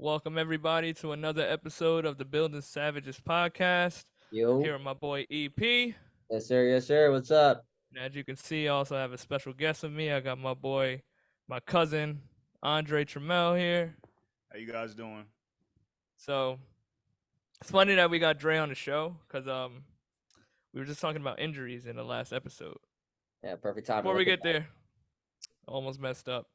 Welcome everybody to another episode of the Building Savages podcast. Yo, Here with my boy EP. yes sir, yes sir. What's up? And as you can see, I also have a special guest with me. I got my boy, my cousin, Andre Trammell here. How you guys doing? So it's funny that we got Dre on the show because we were just talking about injuries in the last episode. Yeah, perfect time. Before we get there, almost messed up.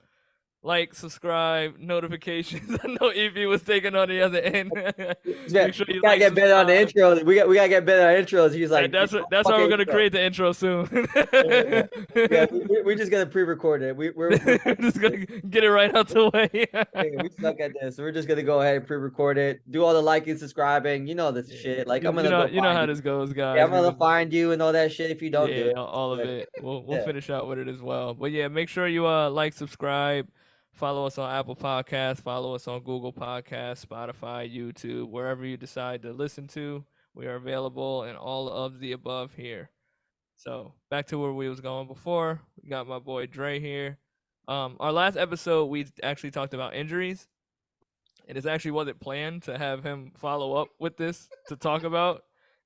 Like, subscribe, notifications. I know EP was taking on the other end. Make sure you gotta get better on the intro. We gotta get better on intros. He's like, that's why we're gonna create the intro soon. We're just gonna pre-record it. We're just gonna get it right out the way. We suck at this. We're just gonna go ahead and pre-record it. Do all the liking, subscribing. You know this shit. Like I'm gonna you know how this goes, guys. Yeah, I'm gonna find you and all that shit if you don't do it. All of it. We'll finish out with it as well. But yeah, make sure you like, subscribe. Follow us on Apple Podcasts. Follow us on Google Podcasts, Spotify, YouTube, wherever you decide to listen to. We are available in all of the above here. So back to where we was going before. We got my boy Dre here. Our last episode, we actually talked about injuries. And it actually wasn't planned to have him follow up with this to talk about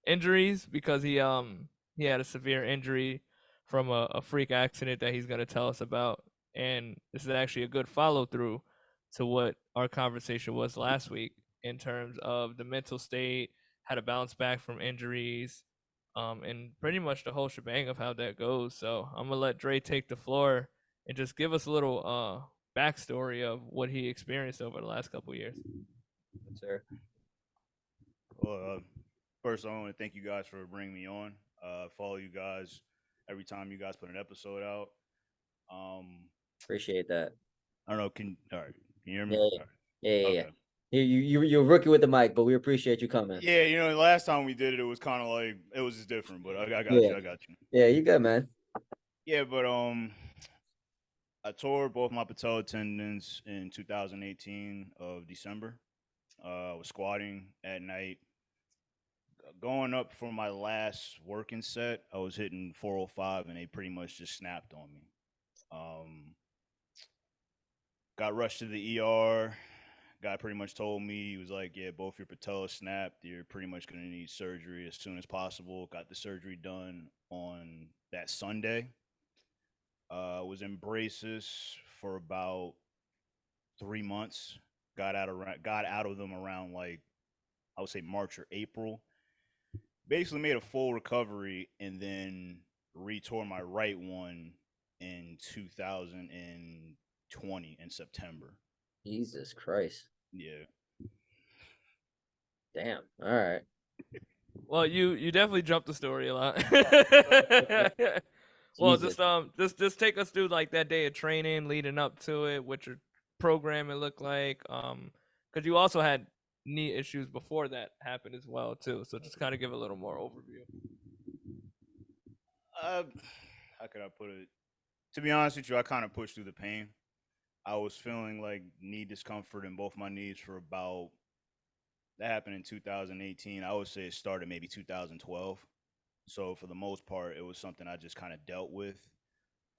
injuries because he had a severe injury from a freak accident that he's gonna tell us about. And this is actually a good follow through to what our conversation was last week in terms of the mental state, how to bounce back from injuries, and pretty much the whole shebang of how that goes. So I'm gonna let Dre take the floor and just give us a little backstory of what he experienced over the last couple of years. Yes, sir. Well, first I want to thank you guys for bringing me on. Follow you guys every time you guys put an episode out. Appreciate that. I don't know. Can you hear me? Yeah. You're a rookie with the mic, but we appreciate you coming. Yeah, the last time we did it, it was kind of like it was just different. But I got you. I got you. Yeah, you good, man. Yeah, but I tore both my patella tendons in 2018 of December. I was squatting at night. Going up for my last working set, I was hitting 405, and they pretty much just snapped on me. Got rushed to the ER. Guy pretty much told me, he was like, yeah, both your patella snapped. You're pretty much going to need surgery as soon as possible. Got the surgery done on that Sunday. Was in braces for about 3 months. Got out of them around, like, I would say March or April. Basically made a full recovery and then retore my right one in 2020 in September. Jesus Christ. Yeah. Damn. All right. Well, you definitely jumped the story a lot. Well, just take us through like that day of training leading up to it, what your programming looked like. Because you also had knee issues before that happened as well too. So just kind of give a little more overview. How could I put it? To be honest with you, I kind of pushed through the pain. I was feeling like knee discomfort in both my knees for about, that happened in 2018. I would say it started maybe 2012. So for the most part, it was something I just kind of dealt with.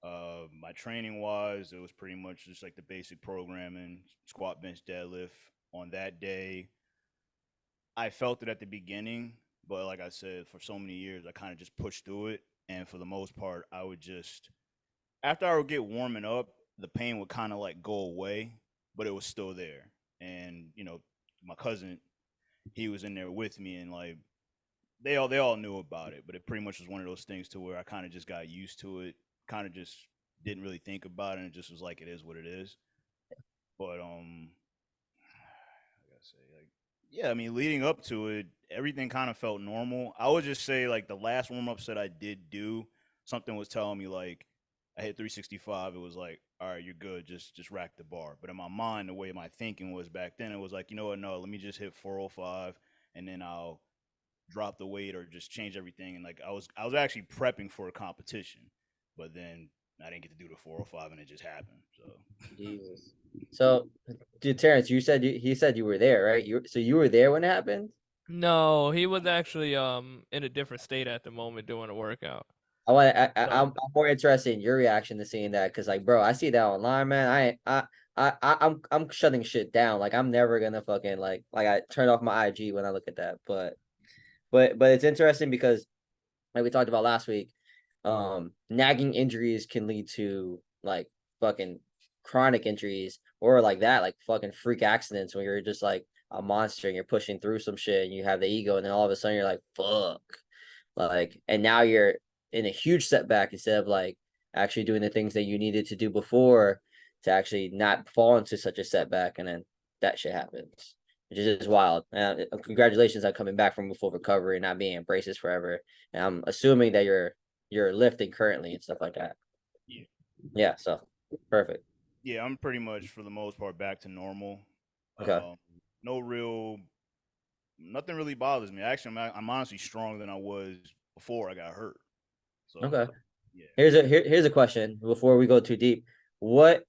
My training wise, it was pretty much just like the basic programming, squat, bench, deadlift. On that day, I felt it at the beginning, but like I said, for so many years, I kind of just pushed through it. And for the most part, I would just, after I would get warming up, the pain would kind of like go away, but it was still there. And, my cousin, he was in there with me, and like, they all knew about it, but it pretty much was one of those things to where I kind of just got used to it, kind of just didn't really think about it, and it just was like, it is what it is. But, I gotta say, like, yeah, I mean, leading up to it, everything kind of felt normal. I would just say, like, the last warm-ups that I did do, something was telling me, like, I hit 365. It was like, all right, you're good. Just rack the bar. But in my mind, the way my thinking was back then, it was like, you know what? No, let me just hit 405, and then I'll drop the weight or just change everything. And like, I was actually prepping for a competition, but then I didn't get to do the 405, and it just happened. So Jesus. So, dude, Terrance, he said you were there, right? You were there when it happened? No, he was actually in a different state at the moment doing a workout. I'm more interested in your reaction to seeing that, because like, bro, I see that online, man. I'm shutting shit down. Like I'm never gonna fucking like I turn off my IG when I look at that. But it's interesting because like we talked about last week, nagging injuries can lead to like fucking chronic injuries or like that, like fucking freak accidents when you're just like a monster and you're pushing through some shit and you have the ego and then all of a sudden you're like, fuck. Like, and now you're in a huge setback instead of like actually doing the things that you needed to do before to actually not fall into such a setback. And then that shit happens, which is just wild. Congratulations on coming back from a full recovery and not being in braces forever. And I'm assuming that you're lifting currently and stuff like that. Yeah. Yeah. So perfect. Yeah, I'm pretty much for the most part back to normal. Okay. No real, nothing really bothers me. Actually, I'm honestly stronger than I was before I got hurt. So Okay. yeah. Here's a question before we go too deep. What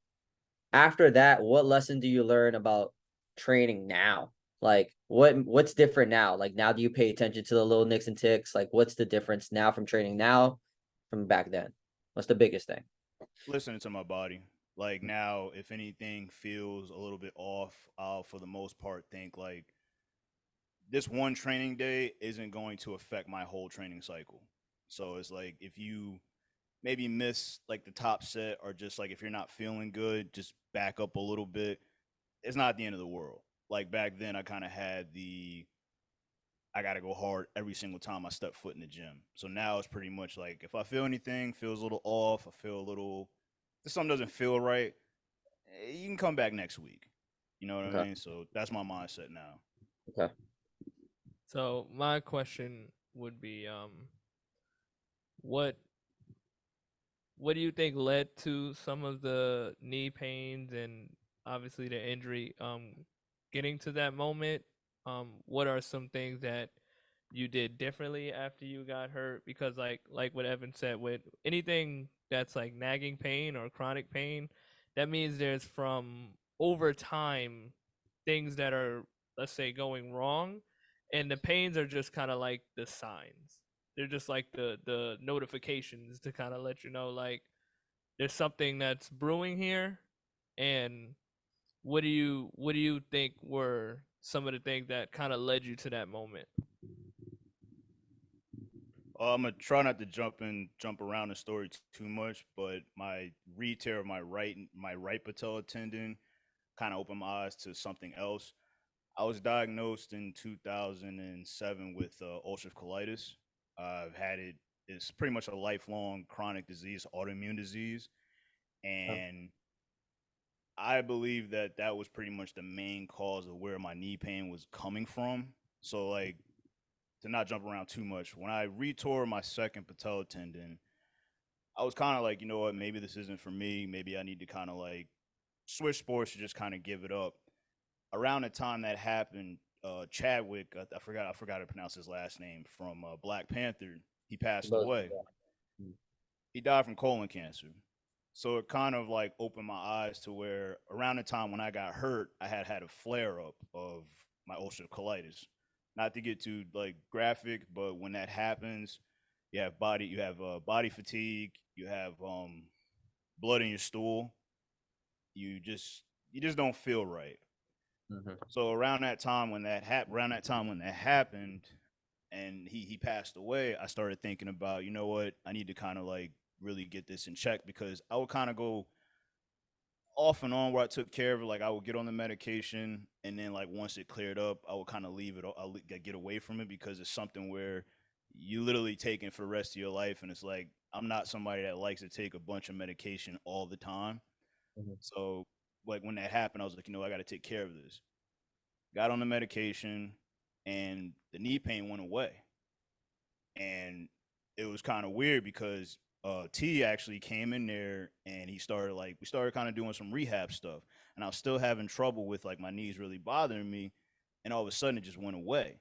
after that, what lesson do you learn about training now? Like what's different now? Like now do you pay attention to the little nicks and ticks? Like what's the difference now from training now from back then? What's the biggest thing? Listening to my body. Like now, if anything feels a little bit off, I'll for the most part think like this one training day isn't going to affect my whole training cycle. So it's like if you maybe miss like the top set or just like if you're not feeling good, just back up a little bit. It's not the end of the world. Like back then I kind of had the I got to go hard every single time I step foot in the gym. So now it's pretty much like if I feel anything feels a little off, I feel a little if something doesn't feel right, you can come back next week. You know what I Okay. mean? So that's my mindset now. Okay. So my question would be, what what do you think led to some of the knee pains and obviously the injury getting to that moment? What are some things that you did differently after you got hurt? Because like what Evan said, with anything that's like nagging pain or chronic pain, that means there's from over time things that are, let's say, going wrong, and the pains are just kind of like the signs. They're just like the notifications to kind of let you know like there's something that's brewing here. And what do you think were some of the things that kind of led you to that moment? I'm gonna try not to jump around the story too much, but my re-tear of my right patella tendon kind of opened my eyes to something else. I was diagnosed in 2007 with ulcerative colitis. I've had it. It's pretty much a lifelong chronic disease, autoimmune disease, and I believe that that was pretty much the main cause of where my knee pain was coming from. So, like, to not jump around too much, when I retore my second patella tendon, I was kind of like, you know what, maybe this isn't for me. Maybe I need to kind of like switch sports or just kind of give it up. Around the time that happened, Chadwick, I forgot to pronounce his last name from Black Panther. He passed Those- away. He died from colon cancer. So it kind of like opened my eyes to where around the time when I got hurt, I had a flare up of my ulcerative colitis. Not to get too like graphic, but when that happens, you have body fatigue, you have blood in your stool, you just you just don't feel right. Mhm. So around that time when that happened, and he passed away, I started thinking about, you know what, I need to kind of like really get this in check because I would kind of go off and on where I took care of it. Like I would get on the medication, and then like once it cleared up, I would kind of leave it. I'll get away from it because it's something where you literally take it for the rest of your life, and it's like I'm not somebody that likes to take a bunch of medication all the time. Mhm. So like when that happened, I was like, you know, I got to take care of this. Got on the medication, and the knee pain went away. And it was kind of weird because T actually came in there and we started kind of doing some rehab stuff, and I was still having trouble with like my knees really bothering me, and all of a sudden it just went away.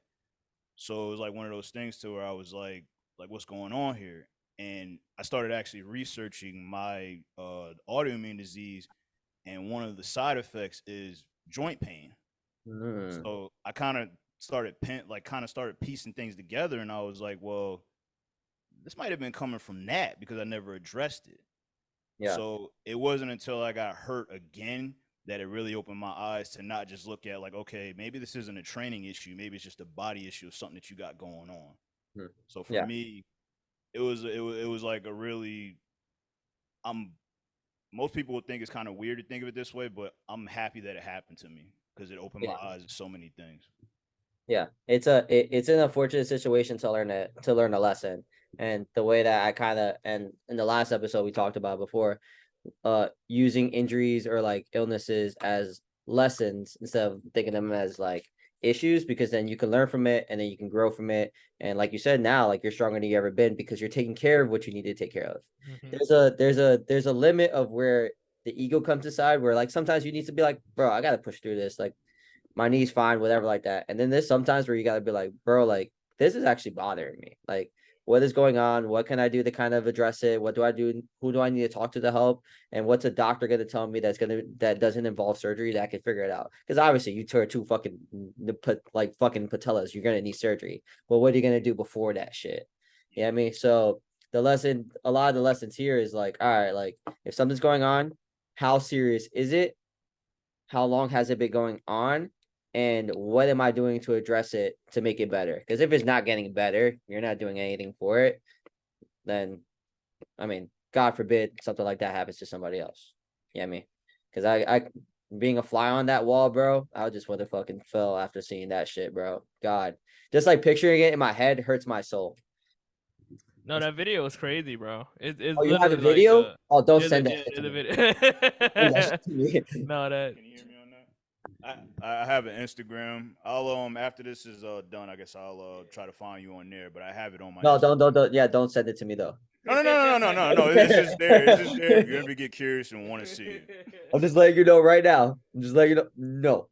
So it was like one of those things to where I was like what's going on here? And I started actually researching my autoimmune disease, and one of the side effects is joint pain. Mm. So I kind of started piecing things together, and I was like, well, this might have been coming from that because I never addressed it. Yeah. So it wasn't until I got hurt again that it really opened my eyes to not just look at like, okay, maybe this isn't a training issue, maybe it's just a body issue of something that you got going on. Mhm. So for Yeah. me, it was like a really I'm most people would think it's kind of weird to think of it this way, but I'm happy that it happened to me because it opened my Yeah. eyes to so many things. Yeah, it's an unfortunate situation to learn a lesson, and the way that I kind of, and in the last episode we talked about before, using injuries or like illnesses as lessons instead of thinking them as like issues, because then you can learn from it and then you can grow from it, and like you said, now like you're stronger than you ever been because you're taking care of what you need to take care of. Mm-hmm. There's a limit of where the ego comes aside, where like sometimes you need to be like, bro, I gotta push through this, like my knee's fine, whatever, like that. And then there's sometimes where you gotta be like, bro, like this is actually bothering me. Like, what is going on? What can I do to kind of address it? What do I do? Who do I need to talk to help? And what's a doctor gonna tell me that doesn't involve surgery that I can figure it out? Because obviously you tore two fucking like fucking patellas, you're gonna need surgery. But what are you gonna do before that shit? You know what I mean? So a lot of the lessons here is like, all right, like if something's going on, how serious is it? How long has it been going on? And what am I doing to address it to make it better? Because if it's not getting better, you're not doing anything for it, then I mean, God forbid something like that happens to somebody else. Yeah, I mean, because I being a fly on that wall, bro, I just would have fucking fell after seeing that shit, bro. God, just like picturing it in my head hurts my soul. No, that video was crazy, bro. It's Oh, you have a literally like video? Oh, don't there's a, send that yeah, shit to there's a me. video. Send that shit to me. No, that. Can you hear me on that? I have an Instagram. I'll after this is done, I guess I'll try to find you on there. But I have it on my No, Instagram. don't. Yeah, don't send it to me though. No. It's just there. It's just there if you ever get curious and want to see it. I'm just letting you know right now. I'm just letting you know. No,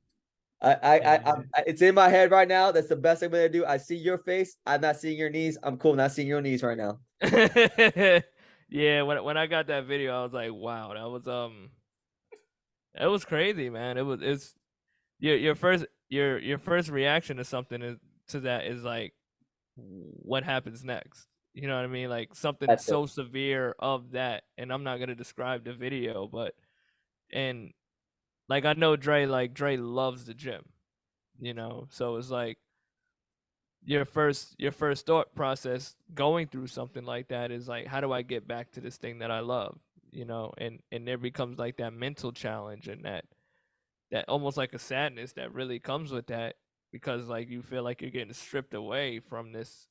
it's in my head right now. That's the best I'm gonna do. I see your face. I'm not seeing your knees. I'm cool. Not seeing your knees right now. Yeah, when I got that video, I was like, wow, it was crazy, man. It's your first reaction to something is to that is like, what happens next? You know what I mean? Like something That's it. so severe of that, and I'm not gonna describe the video, but and like I know Dre loves the gym, you know, so it's like your first thought process going through something like that is like, how do I get back to this thing that I love, you know? And there becomes like that mental challenge and that almost like a sadness that really comes with that, because like you feel like you're getting stripped away from this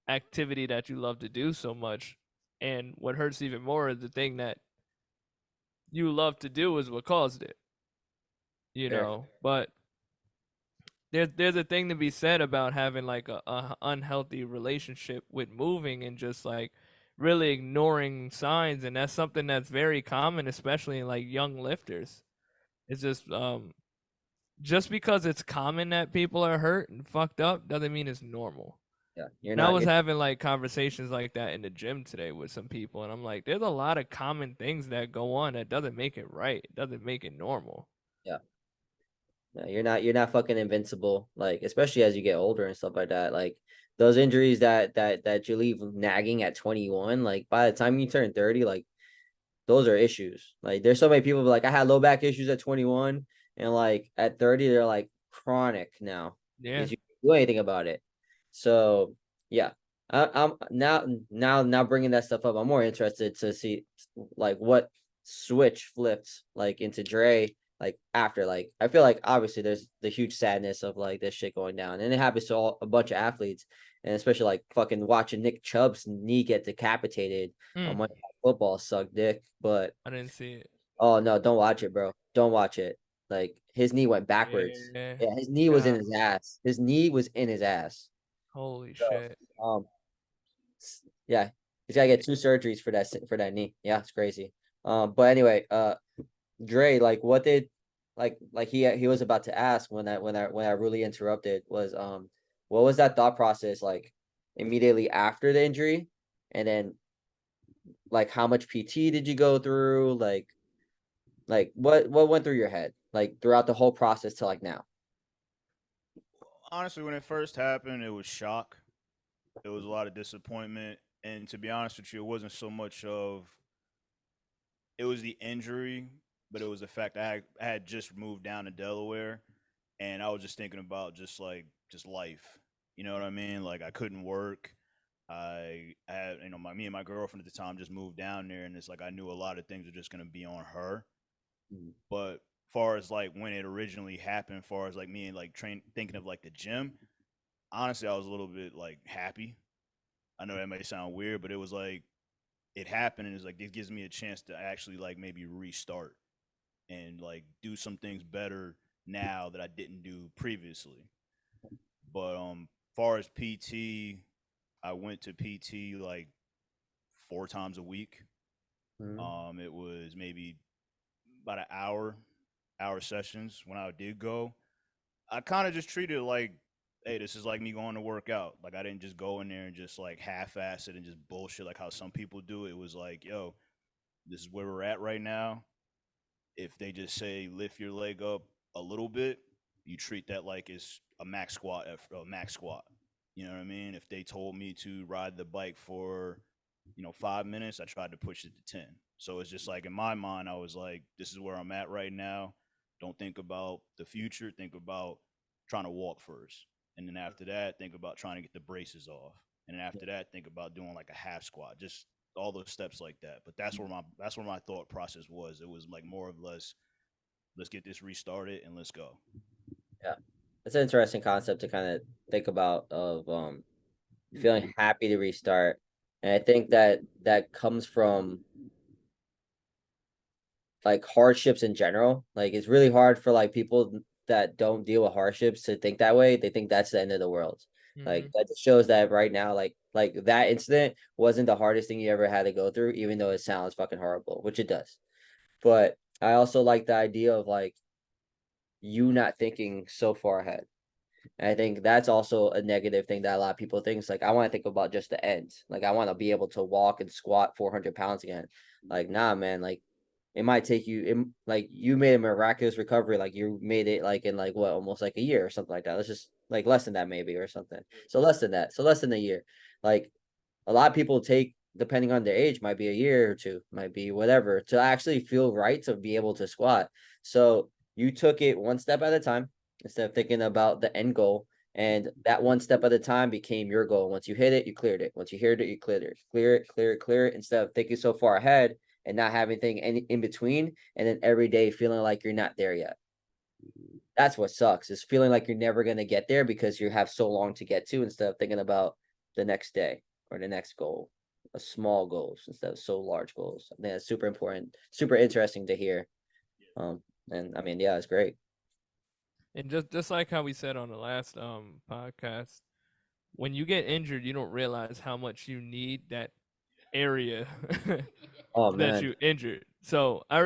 activity that you love to do so much. And what hurts even more is the thing that you love to do is what caused it, you Fair. know. But there's a thing to be said about having like a unhealthy relationship with moving and just like really ignoring signs, and that's something that's very common, especially in like young lifters. It's just because it's common that people are hurt and fucked up doesn't mean it's normal. Yeah, you're And I not. was You're, having like conversations like that in the gym today with some people, and I'm like, there's a lot of common things that go on that doesn't make it right. It doesn't make it normal. yeah. No, you're not. You're not fucking invincible. Like especially as you get older and stuff like that. Like those injuries that you leave nagging at 21. Like by the time you turn 30, like those are issues. Like there's so many people like I had low back issues at 21, and like at 30 they're like chronic now Yeah. because you can't do anything about it. So yeah, I'm now bringing that stuff up. I'm more interested to see like what switch flipped like into Dre like after, like I feel like obviously there's the huge sadness of like this shit going down, and it happens to a bunch of athletes, and especially like fucking watching Nick Chubb's knee get decapitated on Mm, Monday Night Football sucked dick. But I didn't see it. oh no, don't watch it, bro. Don't watch it. Like his knee went backwards. Yeah. Yeah, his knee was in God. his ass. His knee was in his ass. Holy So shit. yeah, he's gotta get two surgeries for that knee. Yeah, it's crazy. But anyway, Dre, like what did like he was about to ask when I really interrupted was what was that thought process like immediately after the injury, and then like how much PT did you go through, like what went through your head like throughout the whole process to like now? Honestly, when it first happened, it was shock. It was a lot of disappointment, and to be honest with you, it wasn't so much of it was the injury but it was the fact I had just moved down to Delaware, and I was just thinking about just life. You know what I mean? Like I couldn't work. I had me and my girlfriend at the time just moved down there, and it's like I knew a lot of things were just gonna be on her. Mhm. But far as like when it originally happened, far as like me and like thinking of like the gym, honestly, I was a little bit like happy. I know that may sound weird, but it was like it happened, and it's like it gives me a chance to actually like maybe restart and like do some things better now that I didn't do previously. But far as PT, I went to PT like 4 times a week. Mhm. It was maybe about an hour sessions when I did go. I kind of just treated it like, hey, this is like me going to work out. Like I didn't just go in there and just like half-ass it and just bullshit like how some people do. It was like, yo, this is where we're at right now. If they just say lift your leg up a little bit, you treat that like it's a max squat. A max squat. You know what I mean? If they told me to ride the bike for 5 minutes, I tried to push it to 10. So it's just like in my mind, I was like, this is where I'm at right now. Don't think about the future. Think about trying to walk first. And then after that, think about trying to get the braces off. And then after that, think about doing like a half squat. Just all those steps like that. But that's where my thought process was. It was like more or less, let's get this restarted and let's go. Yeah, it's an interesting concept to kind of think about of feeling happy to restart, and I think that that comes from like hardships in general. Like it's really hard for like people that don't deal with hardships to think that way. They think that's the end of the world. Mm-hmm. Like that just shows that right now, like that incident wasn't the hardest thing you ever had to go through, even though it sounds fucking horrible, which it does. But I also like the idea of like you not thinking so far ahead. And I think that's also a negative thing that a lot of people think. It's like, I want to think about just the end. Like, I want to be able to walk and squat 400 pounds again. Like, nah, man. Like, it might take you, like, you made a miraculous recovery. Like, you made it, like, in, like, what, almost like a year or something like that. Let's just, like, less than that, maybe, or something. So, less than that. So, less than a year. Like, a lot of people take, depending on their age, might be a year or two, might be whatever, to actually feel right to be able to squat. So you took it one step at a time instead of thinking about the end goal. And that one step at a time became your goal. Once you hit it, you cleared it. Once you hit it, you cleared it. Clear it, clear it, clear it, instead of thinking so far ahead and not having anything in between. And then every day feeling like you're not there yet. That's what sucks, is feeling like you're never going to get there because you have so long to get to, instead of thinking about the next day or the next goal, a small goals instead of so large goals. I think that's super important, super interesting to hear. And I mean, yeah, it's great. And just like how we said on the last podcast, when you get injured, you don't realize how much you need that area Oh that man. you injured. So I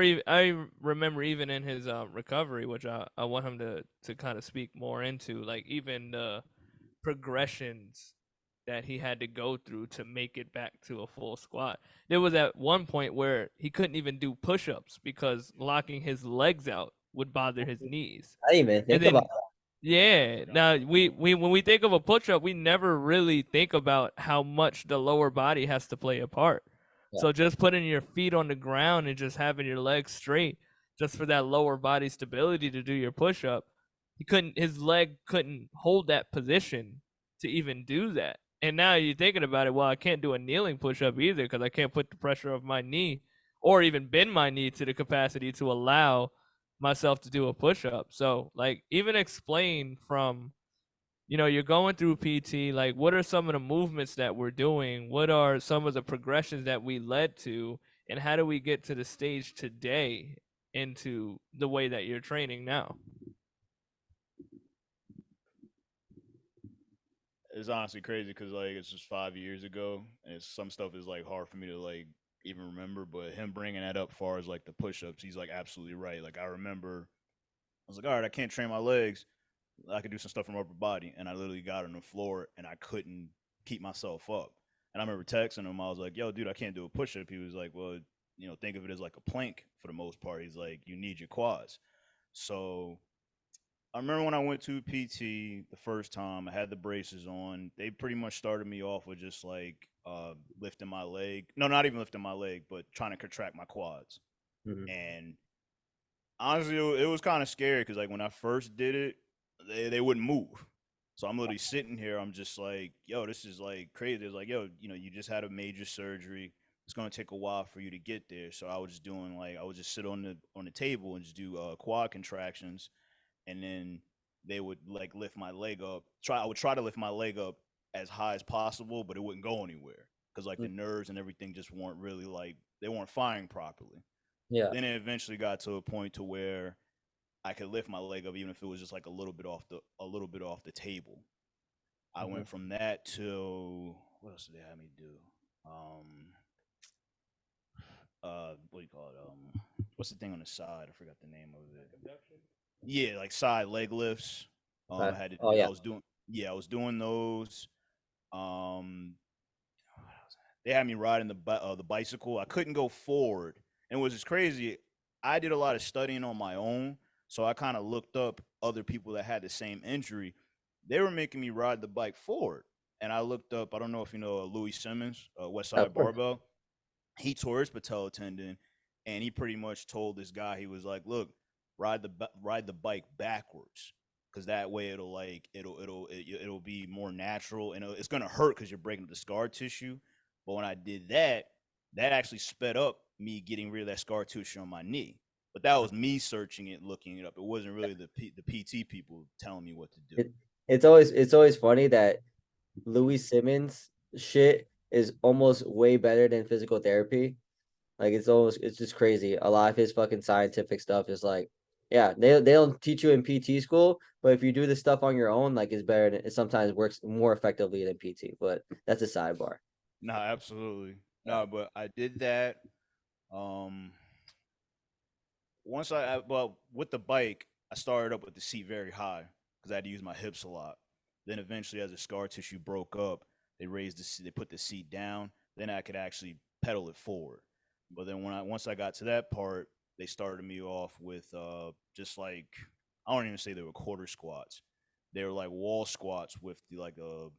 remember even in his recovery, which I want him to kind of speak more into, like even the progressions that he had to go through to make it back to a full squat. There was at one point where he couldn't even do push-ups because locking his legs out would bother his knees. I didn't even And think about then yeah, now we when we think of a push-up, we never really think about how much the lower body has to play a part. that. So just putting your feet on the ground and just having your legs straight, just for that lower body stability to do your push-up, his leg couldn't hold that position to even do that. And now you're thinking about it, well, I can't do a kneeling push-up either because I can't put the pressure of my knee or even bend my knee to the capacity to allow myself to do a push-up. So like even explain from, you're going through PT, like what are some of the movements that we're doing? What are some of the progressions that we led to? And how do we get to the stage today into the way that you're training now? It's honestly crazy because like it's just 5 years ago, and some stuff is like hard for me to like even remember. But him bringing that up, far as like the push-ups, he's like absolutely right. Like I remember, I was like, all right, I can't train my legs. I could do some stuff from upper body, and I literally got on the floor and I couldn't keep myself up. And I remember texting him. I was like, "Yo, dude, I can't do a push-up." He was like, "Well, think of it as like a plank for the most part." He's like, "You need your quads." So I remember when I went to PT the first time, I had the braces on. They pretty much started me off with just like lifting my leg. No, not even lifting my leg, but trying to contract my quads. Mhm. And honestly, it was kind of scary because like when I first did it, they wouldn't move. So I'm literally sitting here. I'm just like, yo, this is like crazy. It's like, yo, you just had a major surgery. It's gonna take a while for you to get there. So I was just doing like I would just sit on the table and just do quad contractions, and then they would like lift my leg up. I would try to lift my leg up as high as possible, but it wouldn't go anywhere because like the Mm, nerves and everything just weren't really like they weren't firing properly. yeah. Then it eventually got to a point to where I could lift my leg up even if it was just like a little bit off the table. I Mhm. went from that to what else did they have me do? Um what do you call it? What's the thing on the side? I forgot the name of it. Yeah, like side leg lifts. I had to Oh do yeah. I was doing those. Um they had me riding the bicycle. I couldn't go forward. And it was just crazy. I did a lot of studying on my own, so I kind of looked up other people that had the same injury. They were making me ride the bike forward, and I looked up. I don't know if you know Louis Simmons, West Of Side course. Barbell. He tore his patella tendon, and he pretty much told this guy he was like, "Look, ride the bike backwards, because that way it'll be more natural, and it's gonna hurt because you're breaking up the scar tissue. But when I did that, that actually sped up me getting rid of that scar tissue on my knee. But that was me searching it, looking it up. It wasn't really the PT people telling me what to do. It, it's always funny that Louis Simmons shit is almost way better than physical therapy. Like it's just crazy. A lot of his fucking scientific stuff is like, yeah, they don't teach you in PT school, but if you do this stuff on your own, like it's better than it sometimes works more effectively than PT. But that's a sidebar. Nah, absolutely. Yeah. Nah, but I did that. Um, well, with the bike, I started up with the seat very high because I had to use my hips a lot. Then eventually, as the scar tissue broke up, they put the seat down. Then I could actually pedal it forward. But then once I got to that part, they started me off with just like I don't even say they were quarter squats. They were like wall squats with like an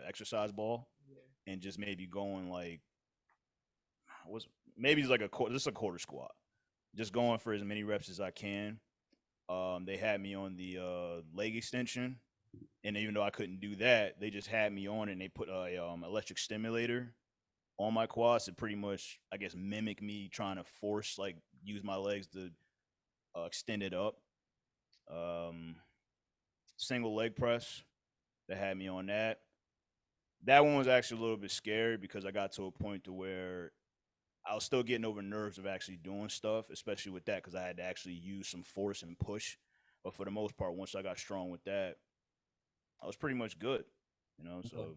exercise ball, and just maybe going like was maybe it's like just a quarter squat, just going for as many reps as I can. They had me on the leg extension, and even though I couldn't do that, they just had me on, and they put a electric stimulator on my quads to pretty much, I guess, mimic me trying to force like use my legs to extend it up. Um, Single leg press. They had me on that. That one was actually a little bit scary because I got to a point to where I was still getting over nerves of actually doing stuff, especially with that because I had to actually use some force and push. But for the most part, once I got strong with that, I was pretty much good. So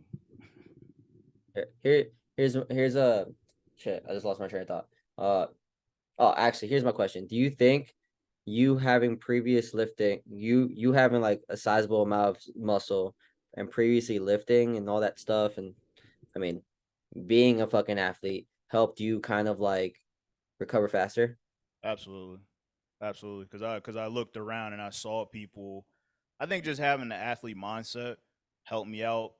Here's a shit. I just lost my train of thought. Actually, here's my question. Do you think you having previous lifting, you having like a sizable amount of muscle and previously lifting and all that stuff, and I mean, being a fucking athlete helped you kind of like recover faster? absolutely, absolutely, because I looked around and I saw people. I think just having the athlete mindset helped me out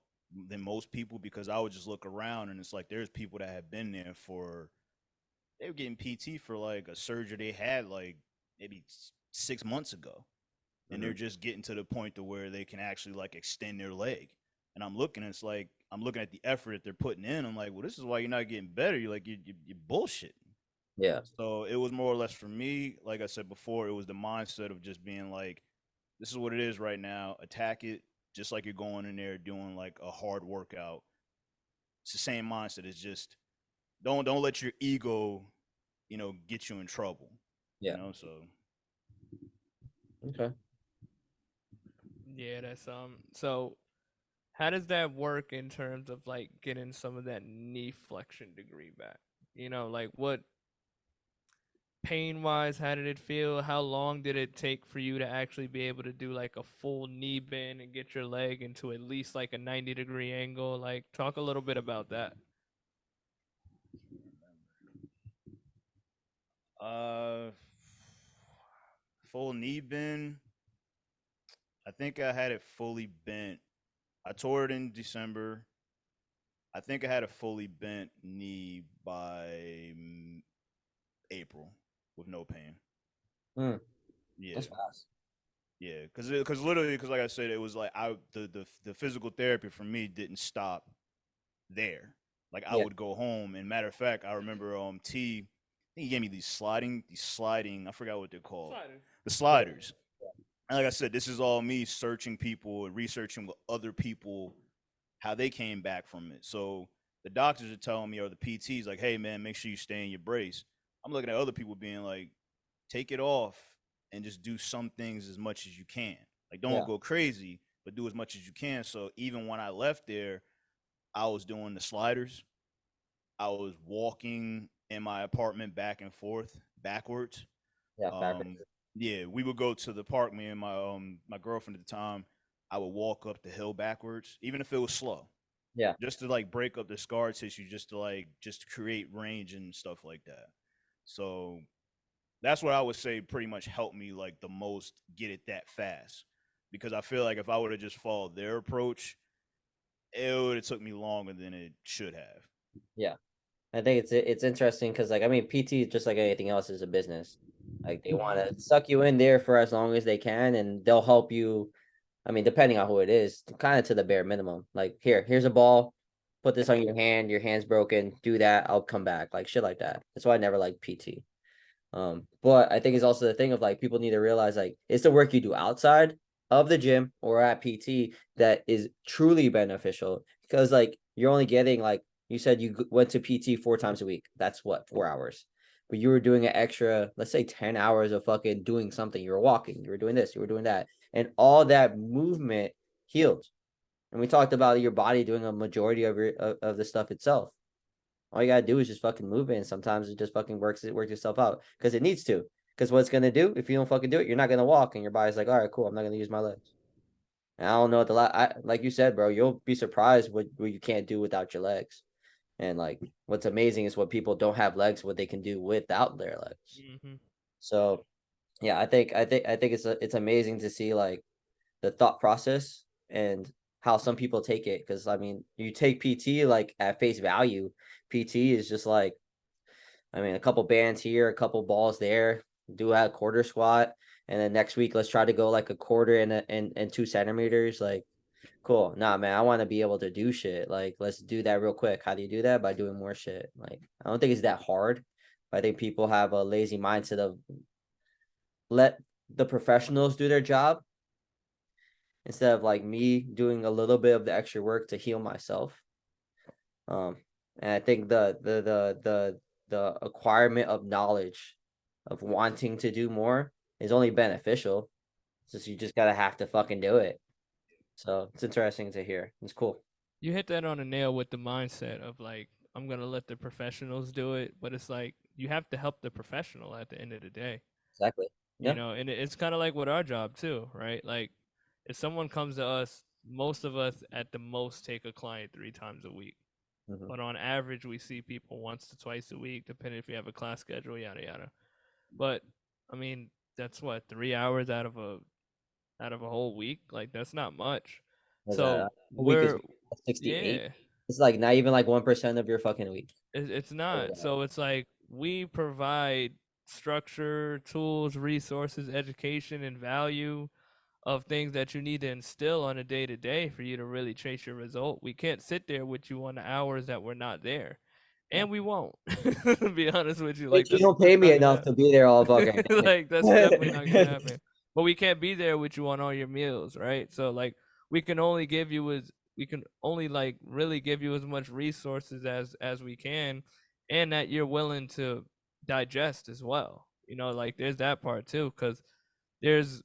than most people because I would just look around and it's like there's people that have been there for they were getting PT for like a surgery they had like maybe 6 months ago, and they're Mhm. just getting to the point to where they can actually like extend their leg. And I'm looking, it's like I'm looking at the effort that they're putting in. I'm like, well, this is why you're not getting better. You're like you're bullshitting. Yeah, So it was more or less for me, like I said before, it was the mindset of just being like, this is what it is right now. Attack it just like you're going in there doing like a hard workout. It's the same mindset. It's just don't let your ego, get you in trouble. yeah. So Okay. Yeah, that's so how does that work in terms of like getting some of that knee flexion degree back? Like what pain wise, how did it feel? How long did it take for you to actually be able to do like a full knee bend and get your leg into at least like a 90-degree angle? Like talk a little bit about that. uh full knee bend, I think I had it fully bent. I tore it in December. I think I had a fully bent knee by April with no pain. Hmm. Yeah, That's fast. yeah, because literally, because like I said, it was like the physical therapy for me didn't stop there. Like I Yeah, would go home, and matter of fact, I remember T. I think he gave me these sliding. I forgot what they're called. Sliders. The yeah, sliders. And like I said, this is all me searching people and researching what other people how they came back from it. So the doctors are telling me, or the PTs, like, hey man, make sure you stay in your brace. I'm looking at other people being like, take it off and just do some things as much as you can. Like, don't yeah, go crazy, but do as much as you can. So even when I left there, I was doing the sliders. I was walking in my apartment back and forth, backwards. yeah. Backwards. Um, yeah, we would go to the park. Me and my girlfriend at the time. I would walk up the hill backwards, even if it was slow, Yeah, just to like break up the scar tissue, just to create range and stuff like that. So that's what I would say pretty much helped me like the most get it that fast. Because I feel like if I would have just followed their approach, it would have took me longer than it should have. yeah. I think it's interesting because like I mean PT just like anything else is a business. Like they want to suck you in there for as long as they can, and they'll help you. I mean, depending on who it is, kind of to the bare minimum. Like here's a ball, put this on your hand's broken, do that, I'll come back, like shit like that. That's why I never liked PT. But I think it's also the thing of like people need to realize like it's the work you do outside of the gym or at PT that is truly beneficial because like you're only getting like you said you went to PT 4 times a week. That's what 4 hours. But you were doing an extra, let's say 10 hours of fucking doing something. You were walking, you were doing this, you were doing that, and all that movement healed. And we talked about your body doing a majority of of the stuff itself. All you gotta do is just fucking move it, and sometimes it just fucking works itself out because it needs to. Because what it's gonna do if you don't fucking do it, you're not gonna walk, and your body's like, all right, cool, I'm not gonna use my legs. And I don't know what like you said, bro, you'll be surprised what you can't do without your legs. And like what's amazing is what people don't have legs, what they can do without their legs. Mm-hmm. So yeah, I think it's amazing to see like the thought process and how some people take it. Because I mean, you take PT like at face value. PT is just like, I mean, a couple bands here, a couple balls there, do a quarter squat, and then next week let's try to go like a quarter and 2 centimeters. Like, cool. Nah, man, I want to be able to do shit. Like, let's do that real quick. How do you do that? By doing more shit. Like, I don't think it's that hard. But I think people have a lazy mindset of let the professionals do their job instead of like me doing a little bit of the extra work to heal myself. Um, and I think the acquirement of knowledge of wanting to do more is only beneficial. It's just you just gotta have to fucking do it. So it's interesting to hear. It's cool. You hit that on the nail with the mindset of like, I'm gonna let the professionals do it, but it's like you have to help the professional at the end of the day. Exactly. You Yeah. know, and it's kind of like with our job too, right? Like if someone comes to us, most of us at the most take a client 3 times a week. Mm-hmm. But on average, we see people once to twice a week, depending if you have a class schedule, yada yada. But I mean, that's what 3 hours out of a whole week. Like that's not much. Was So that a week is we're 68? yeah, It's like not even like 1% of your fucking week. it's not. So it's like we provide structure, tools, resources, education, and value of things that you need to instill on a day to day for you to really chase your result. We can't sit there with you on the hours that we're not there. Yeah. And we won't. To be honest with you. Like Bitch, you that's don't that's pay me not gonna enough to be there all fucking like that's definitely not gonna day. happen. But we can't be there with you on all your meals, right? So like we can only like really give you as much resources as we can, and that you're willing to digest as well. You know, like there's that part too, because there's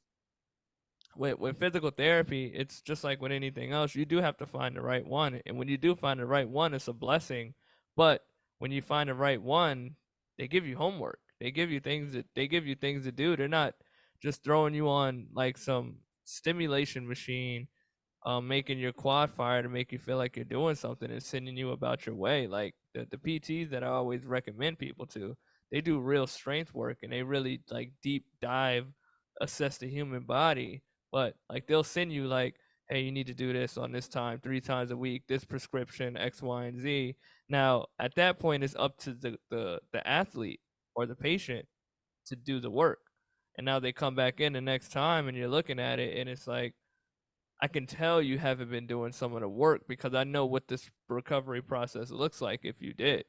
with physical therapy, it's just like with anything else. You do have to find the right one, and when you do find the right one, it's a blessing. But when you find the right one, they give you homework. They give you things to do. They're not just throwing you on like some stimulation machine, making your quad fire to make you feel like you're doing something and sending you about your way. Like the PTs that I always recommend people to, they do real strength work and they really like deep dive assess the human body. But like they'll send you like, hey, you need to do this on this time, 3 times a week, this prescription, X, Y, and Z. Now at that point, it's up to the athlete or the patient to do the work. and now they come back in the next time and you're looking at it and it's like, I can tell you haven't been doing some of the work because I know what this recovery process looks like if you did.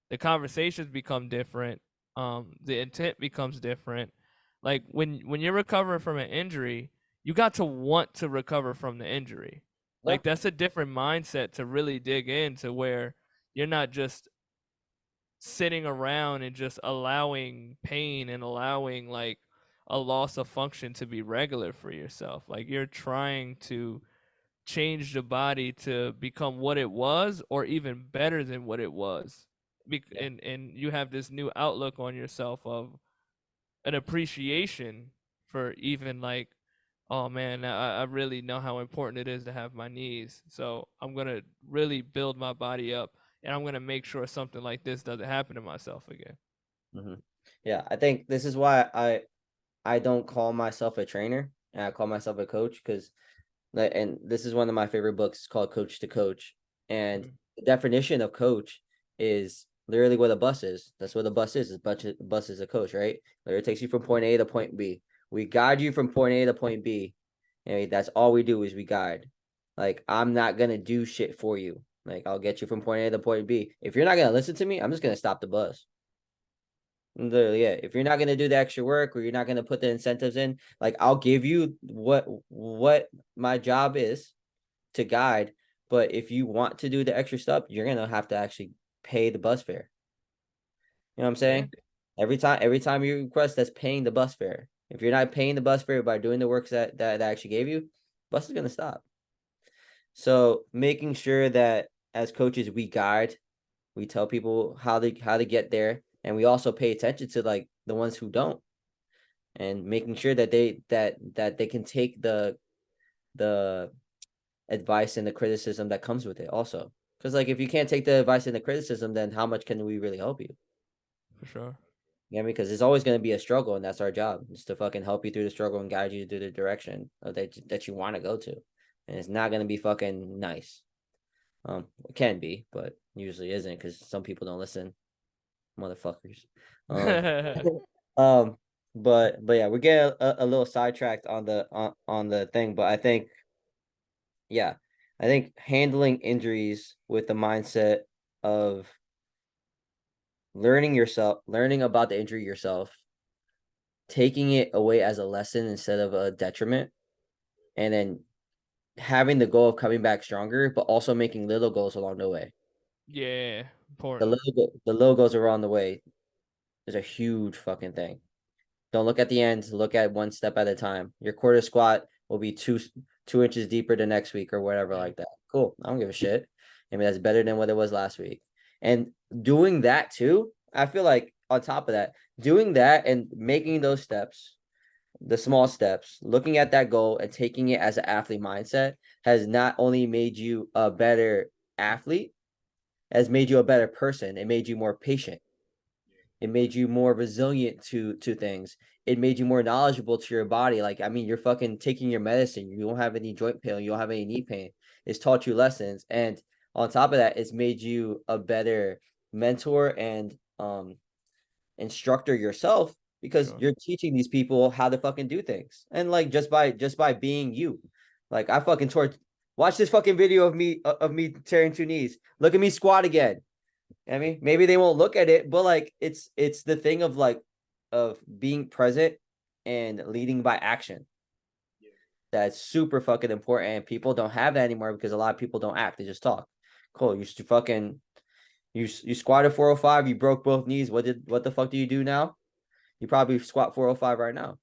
The conversations become different. The intent becomes different. Like when you're recovering from an injury, you got to want to recover from the injury. Yeah. Like that's a different mindset to really dig into where you're not just sitting around and just allowing pain and allowing like a loss of function to be regular for yourself. Like you're trying to change the body to become what it was or even better than what it was. Yeah. And you have this new outlook on yourself of an appreciation for even like, oh man, I really know how important it is to have my knees. So I'm gonna really build my body up, and I'm gonna make sure something like this doesn't happen to myself again. Mm-hmm. Yeah, I think this is why I don't call myself a trainer and I call myself a coach because, and this is one of my favorite books. It's called Coach to Coach, and the definition of coach is literally what a bus is. That's what a bus is. A bus is a coach, right? It takes you from point A to point B. We guide you from point A to point B. And that's all we do is we guide. Like, I'm not gonna do shit for you. Like, I'll get you from point A to point B. If you're not gonna listen to me, I'm just gonna stop the bus. Literally, yeah. If you're not gonna do the extra work or you're not gonna put the incentives in, like I'll give you what my job is to guide. But if you want to do the extra stuff, you're gonna have to actually pay the bus fare. You know what I'm Yeah, saying? Every time you request, that's paying the bus fare. If you're not paying the bus fare by doing the works that actually gave you, bus is gonna stop. So making sure that as coaches we guide, we tell people how to get there, and we also pay attention to like the ones who don't, and making sure that they can take the advice and the criticism that comes with it also. Because like if you can't take the advice and the criticism, then how much can we really help you? for sure. Yeah, because it's always going to be a struggle, and that's our job, is to fucking help you through the struggle and guide you through the direction that you want to go to. And it's not going to be fucking nice. It can be, but usually isn't because some people don't listen, motherfuckers. Um, um, but yeah, we're getting a little sidetracked on the thing, but I think, yeah, I think handling injuries with the mindset of learning about the injury yourself, taking it away as a lesson instead of a detriment, and then having the goal of coming back stronger, but also making little goals along the way. Yeah, The important. the little goals along the way is a huge fucking thing. Don't look at the end. Look at one step at a time. Your quarter squat will be 2 inches deeper the next week or whatever like that. Cool. I don't give a shit. I mean, that's better than what it was last week. And doing that too, I feel like on top of that, doing that and making those steps, the small steps, looking at that goal and taking it as an athlete mindset has not only made you a better athlete, has made you a better person. It made you more patient. It made you more resilient to things. It made you more knowledgeable to your body. Like, I mean, you're fucking taking your medicine. You don't have any joint pain. You don't have any knee pain. It's taught you lessons. And on top of that, it's made you a better mentor and instructor yourself because Sure. you're teaching these people how to fucking do things. And like just by being you. Like I fucking watch this fucking video of me tearing 2 knees. Look at me squat again. I mean, maybe they won't look at it, but like it's the thing of like of being present and leading by action. That's super fucking important, and people don't have that anymore because a lot of people don't act; they just talk. Cool, you squatted 405, you broke both knees. What the fuck do you do now? You probably squat 405 right now.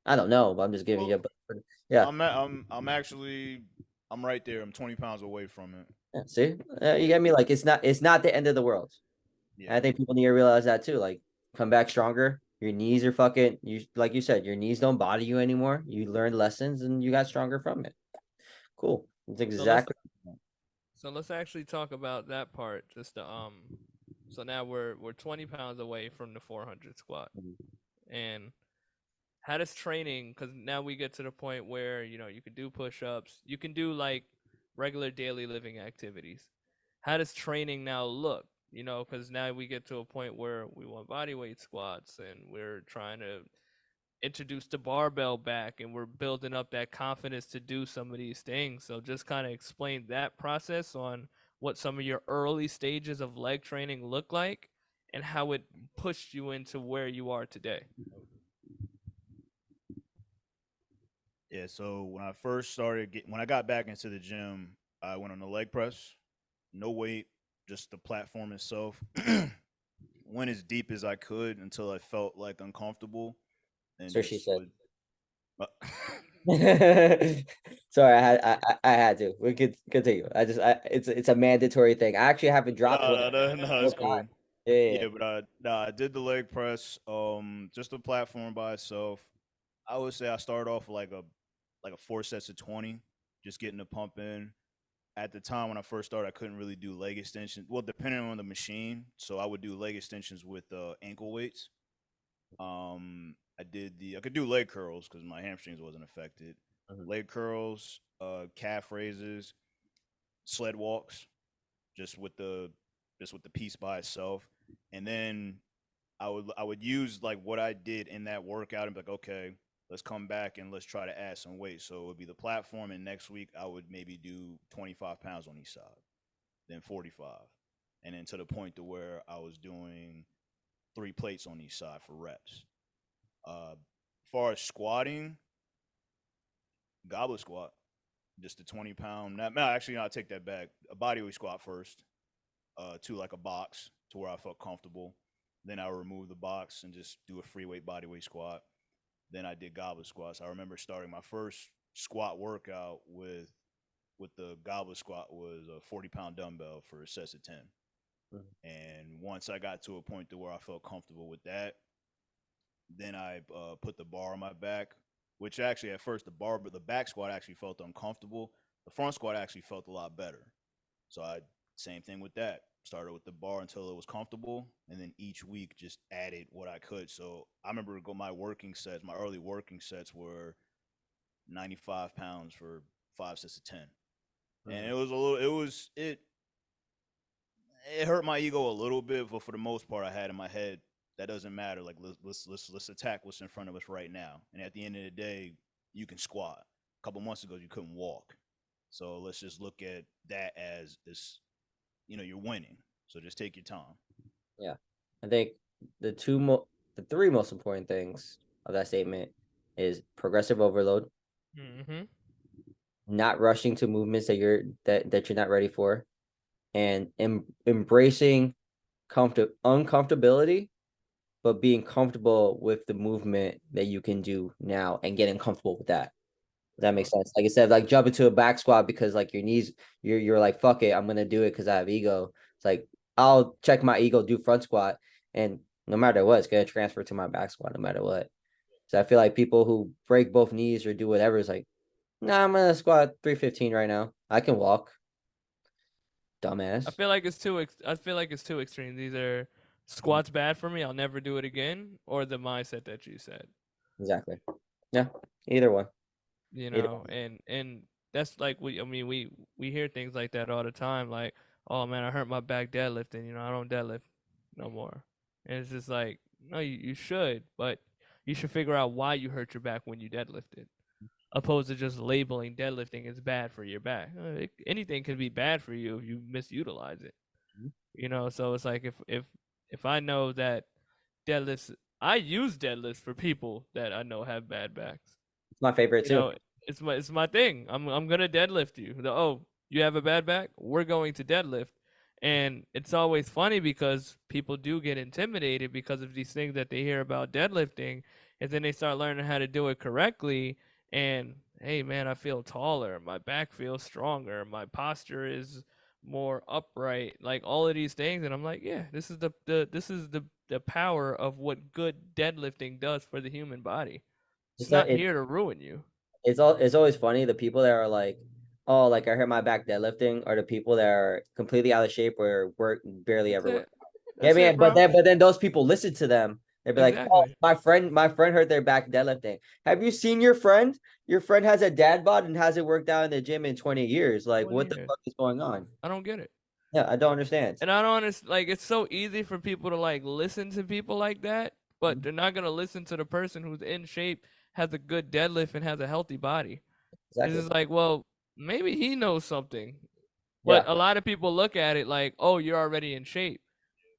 I don't know, but I'm just giving Well, you. But yeah, I'm actually I'm right there. I'm 20 pounds away from it. yeah, see, you get me. Like it's not the end of the world. And Yeah. I think people need to realize that too. Like, come back stronger. Your knees are fucking like you said, your knees don't bother you anymore. You learned lessons and you got stronger from it. Cool. That's So let's exactly. so let's actually talk about that part. Just to, so now we're 20 pounds away from the 400 squat, and how does training? Because now we get to the point where you can do push-ups, you can do like regular daily living activities. How does training now look? Because now we get to a point where we want body weight squats and we're trying to introduced the barbell back and we're building up that confidence to do some of these things. So just kind of explain that process on what some of your early stages of leg training look like and how it pushed you into where you are today. Yeah, so when I first started, when I got back into the gym, I went on the leg press, no weight, just the platform itself. Went as deep as I could until I felt like uncomfortable, and So she just said. would. Sorry, I had to. We could continue. It's a mandatory thing. I actually haven't dropped one. No, it's cool. Yeah. But I did the leg press, just the platform by itself. I would say I started off like a 4 sets of 20, just getting the pump in. At the time when I first started, I couldn't really do leg extensions. Well, depending on the machine, so I would do leg extensions with ankle weights. I could do leg curls because my hamstrings wasn't affected. Leg curls, calf raises, sled walks, just with the piece by itself, and then I would use like what I did in that workout and be like, okay, let's come back and let's try to add some weight. So it would be the platform, and next week I would maybe do 25 pounds on each side, then 45, and then to the point to where I was doing 3 plates on each side for reps. As far as squatting, goblet squat, just a 20-pound. No, actually, no, I'll take that back. A bodyweight squat first, to like a box to where I felt comfortable. Then I would remove the box and just do a free weight bodyweight squat. Then I did goblet squats. I remember starting my first squat workout with the goblet squat was a 40-pound dumbbell for sets of 10. And once I got to a point to where I felt comfortable with that, then I put the bar on my back, which actually at first the back squat actually felt uncomfortable. The front squat actually felt a lot better. So same thing with that. Started with the bar until it was comfortable, and then each week just added what I could. So I remember my early working sets were 95 pounds for 5 sets of 10. And it hurt my ego a little bit, but for the most part I had in my head, that doesn't matter. Like let's attack what's in front of us right now. And at the end of the day, you can squat. A couple months ago you couldn't walk. So let's just look at that as this, you're winning. So just take your time. Yeah. I think the three most important things of that statement is progressive overload, not rushing to movements that you're not ready for, and embracing uncomfortability, but being comfortable with the movement that you can do now and getting comfortable with that. Does that make sense? Like I said, like jump into a back squat because like your knees, you're like, fuck it, I'm gonna do it because I have ego. It's like I'll check my ego, do front squat, and no matter what, it's gonna transfer to my back squat no matter what. So I feel like people who break both knees or do whatever is like, nah, I'm gonna squat 315 right now. I can walk. Dumbass. I feel like it's too extreme. Either squat's bad for me, I'll never do it again, or the mindset that you said. Exactly. Yeah. Either one. And that's like we hear things like that all the time. Like, oh man, I hurt my back deadlifting. I don't deadlift no more. And it's just like, no, you should, but you should figure out why you hurt your back when you deadlifted, opposed to just labeling deadlifting as bad for your back. Anything can be bad for you if you misutilize it. So it's like if I know that deadlifts, I use deadlifts for people that I know have bad backs. It's my favorite too. It's my thing. I'm gonna deadlift you. You have a bad back? We're going to deadlift. And it's always funny because people do get intimidated because of these things that they hear about deadlifting, and then they start learning how to do it correctly. And hey, man, I feel taller. My back feels stronger. My posture is more upright. Like all of these things, and I'm like, yeah, this is the power of what good deadlifting does for the human body. It's not here to ruin you. It's always funny, the people that are like, oh, like I hurt my back deadlifting, are the people that are completely out of shape or barely ever work. Yeah, man. But then those people listen to them. They'd be like, oh, my friend hurt their back deadlifting. Have you seen your friend? Your friend has a dad bod and hasn't worked out in the gym in 20 years. Like, what the fuck is going on? I don't get it. Yeah, I don't understand. And I don't understand. Like, it's so easy for people to like listen to people like that, but they're not gonna listen to the person who's in shape, has a good deadlift, and has a healthy body. It's Exactly. just like, well, maybe he knows something. But Yeah. a lot of people look at it like, oh, you're already in shape.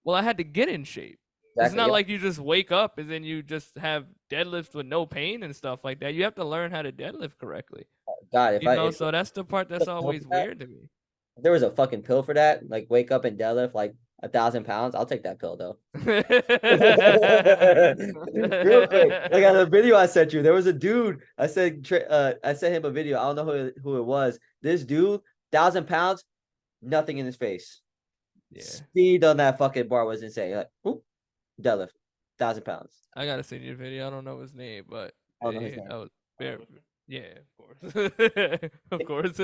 Well, I had to get in shape. It's Exactly. not Yeah. like you just wake up and then you just have deadlifts with no pain and stuff like that. You have to learn how to deadlift correctly. God, if So that's the part there that's was a pill always for that, weird to me. if there was a fucking pill for that, like wake up and deadlift like 1,000 pounds, I'll take that pill though. Real quick, like on the video I sent you, there was a dude. I sent him a video. I don't know who it was. This dude, 1,000 pounds, nothing in his face. Yeah, Speed on that fucking bar was insane. Like, whoop, deadlift, 1,000 pounds. I gotta see your video. I don't know his name, but I don't know his name. I was very, yeah, of course, of course.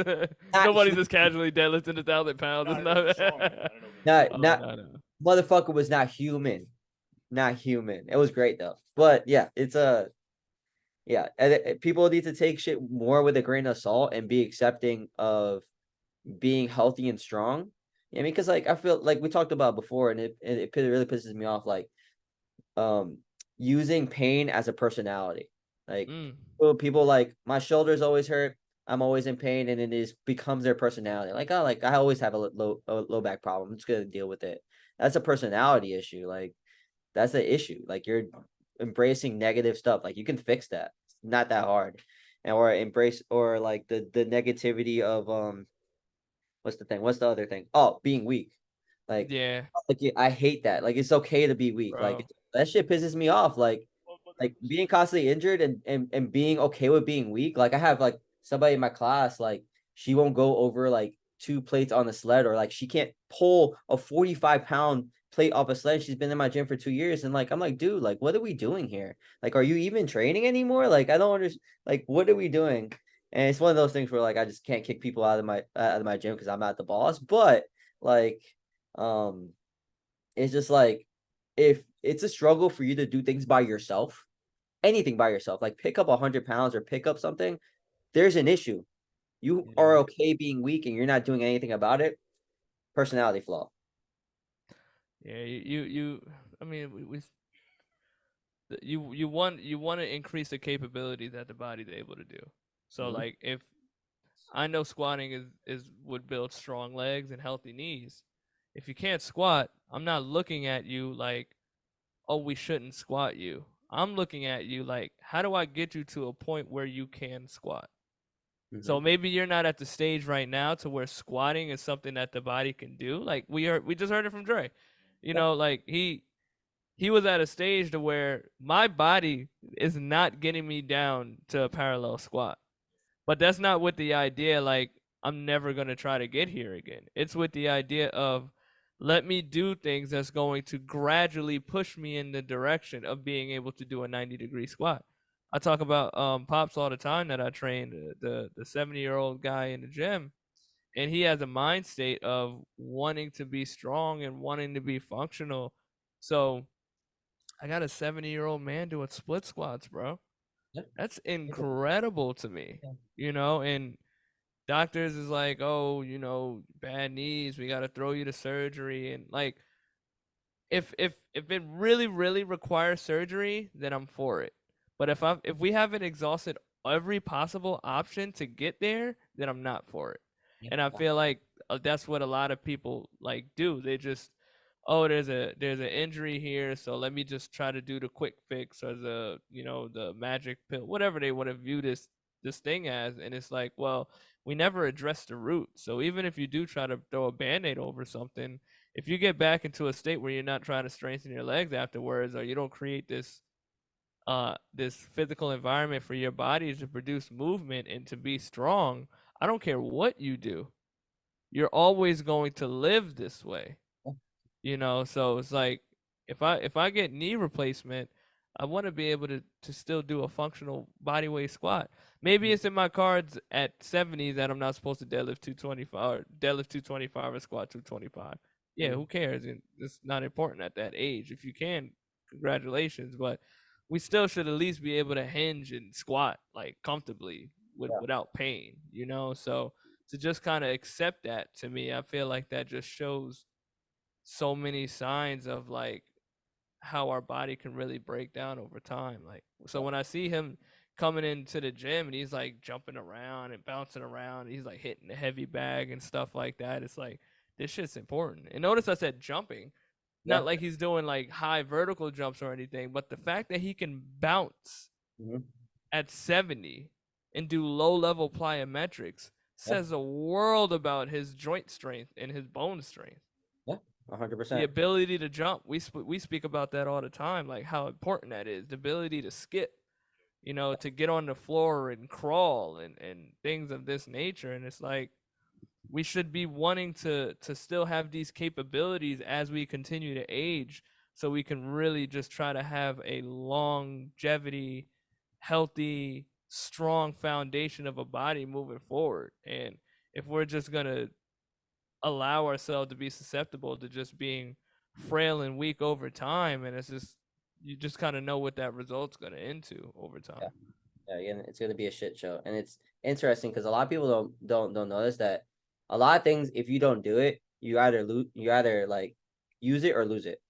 Not Nobody's huge. just casually deadlifting 1,000 pounds. No, It's I know not. for sure, man. I know. Not Oh, not no. motherfucker was not human. Not human. It was great though. But yeah, it's a yeah. People need to take shit more with a grain of salt and be accepting of being healthy and strong. I mean, because like I feel like we talked about before, and it really pisses me off. Like um using pain as a personality. Like Mm. people like my shoulders always hurt. I'm always in pain, and it is becomes their personality. Like oh, like I always have a low back problem. I'm just gonna deal with it. That's a personality issue. Like that's the issue. Like you're embracing negative stuff. Like you can fix that. It's not that hard. And or embrace or like the negativity of what's the thing? What's the other thing? Oh, being weak. Like Yeah, I hate that. Like it's okay to be weak. Like bro. that shit pisses me off. Like being constantly injured and being okay with being weak. Like I have like somebody in my class, like she won't go over like 2 plates on the sled, or like she can't pull a 45-pound plate off a sled. She's been in my gym for 2 years, and like I'm like, dude, like what are we doing here? Like, are you even training anymore? Like I don't understand. Like what are we doing? And it's one of those things where like I just can't kick people out of my gym because I'm not the boss. But like, um, it's just like if it's a struggle for you to do things by yourself, anything by yourself, like pick up 100 pounds or pick up something, there's an issue. You are Yeah. okay being weak and you're not doing anything about it. Personality flaw. Yeah, I mean, you want to increase the capability that the body's able to do. So Mhm. like if I know squatting is would build strong legs and healthy knees. If you can't squat, I'm not looking at you like, oh, we shouldn't squat you. I'm looking at you like, how do I get you to a point where you can squat? So Mhm. maybe you're not at the stage right now to where squatting is something that the body can do. Like we just heard it from Dre. You Yeah. know, like he was at a stage to where my body is not getting me down to a parallel squat. But that's not with the idea like I'm never going to try to get here again. It's with the idea of let me do things that's going to gradually push me in the direction of being able to do a 90-degree squat. I talk about Pops all the time that I trained, the 70-year-old guy in the gym, and he has a mind state of wanting to be strong and wanting to be functional. So I got a 70-year-old man doing split squats, bro. Yeah. That's incredible to me, Yeah. and doctors is like, oh, bad knees, we got to throw you to surgery. And like, if it really, really requires surgery, then I'm for it. But if we haven't exhausted every possible option to get there, then I'm not for it. Yeah. And I feel like that's what a lot of people like do. They just, oh, there's an injury here, so let me just try to do the quick fix or the magic pill, whatever they want to view this thing as. And it's like, well, we never addressed the root. So even if you do try to throw a band-aid over something, if you get back into a state where you're not trying to strengthen your legs afterwards, or you don't create this physical environment for your body to produce movement and to be strong, I don't care what you do, you're always going to live this way. So it's like if I get knee replacement, I want to be able to still do a functional body weight squat. Maybe it's in my cards at 70 that I'm not supposed to deadlift 225 or deadlift 225 or squat 225. Yeah, who cares? It's not important at that age. If you can, congratulations, but we still should at least be able to hinge and squat like comfortably without pain. So to just kind of accept that, to me, I feel like that just shows so many signs of like how our body can really break down over time. Like, so when I see him coming into the gym and he's like jumping around and bouncing around, he's like hitting the heavy bag and stuff like that, it's like this shit's important. And notice I said jumping, Yeah. not like he's doing like high vertical jumps or anything, but the fact that he can bounce Mhm. at 70 and do low level plyometrics Yeah. says a world about his joint strength and his bone strength. Yeah. The 100%. ability to jump, we speak about that all the time, like how important that is. The ability to skip, you know, to get on the floor and crawl and things of this nature. And it's like we should be wanting to still have these capabilities as we continue to age, so we can really just try to have a longevity, healthy, strong foundation of a body moving forward. And if we're just gonna allow ourselves to be susceptible to just being frail and weak over time, and it's just, you just kind of know what that result's gonna into over time. Yeah, again, it's gonna be a shit show, and it's interesting because a lot of people don't notice that a lot of things, if you don't do it, you either like use it or lose it.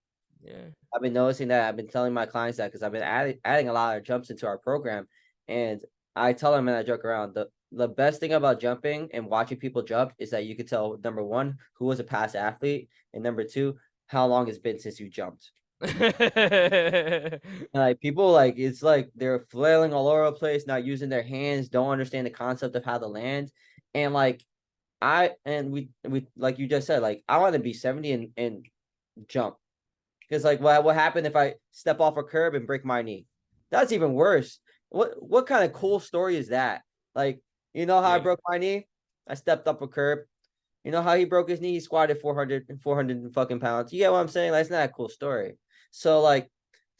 Yeah. I've been noticing that. I've been telling my clients that because I've been adding a lot of jumps into our program, and I tell them and I joke around. The best thing about jumping and watching people jump is that you can tell, number one, who was a past athlete, and number two, how long it's been since you jumped. And, like, people, like, it's like they're flailing all over the place, not using their hands, don't understand the concept of how to land. And like we like you just said, like I want to be 70 and jump. Because like what happened if I step off a curb and break my knee? That's even worse. What kind of cool story is that? Like, you know how I Yeah. broke my knee? I stepped up a curb. You know how he broke his knee? He squatted 400 fucking pounds. You get what I'm saying? That's not a cool story. So like